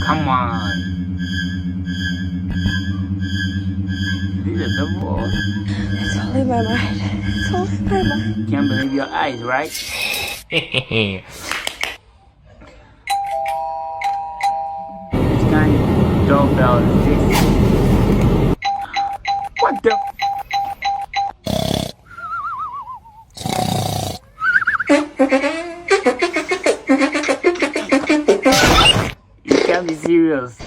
Come on. This is the ball. It's all in my mind. It's all in my mind. Can't believe your eyes, right? Which kind of doorbell is this? What the? You can't be serious.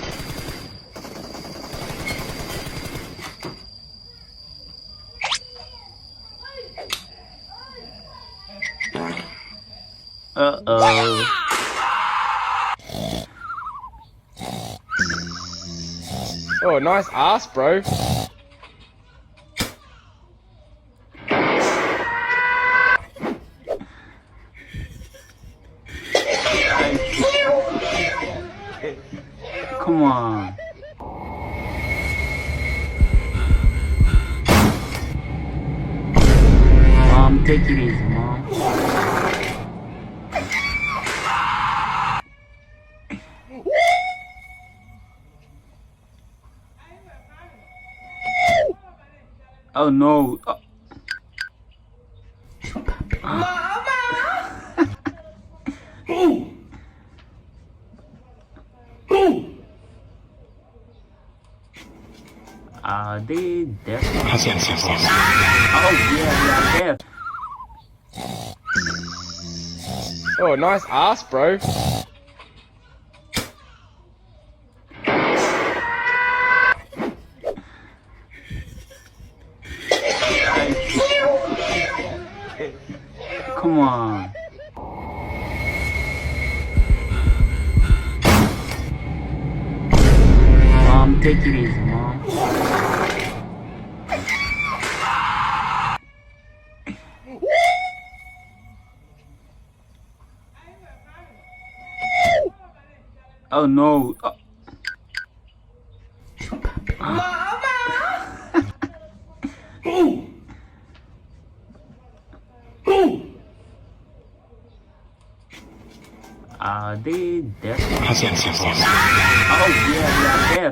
Uh-oh. Oh, nice ass, bro. Come on. Mom, take it easy, Mom. Oh no. Are they deaf? Oh yeah, they are deaf. Oh, nice ass, bro. Come on. Mom, take it easy, Mom. Oh no. Are they deaf? Oh yeah, they are deaf.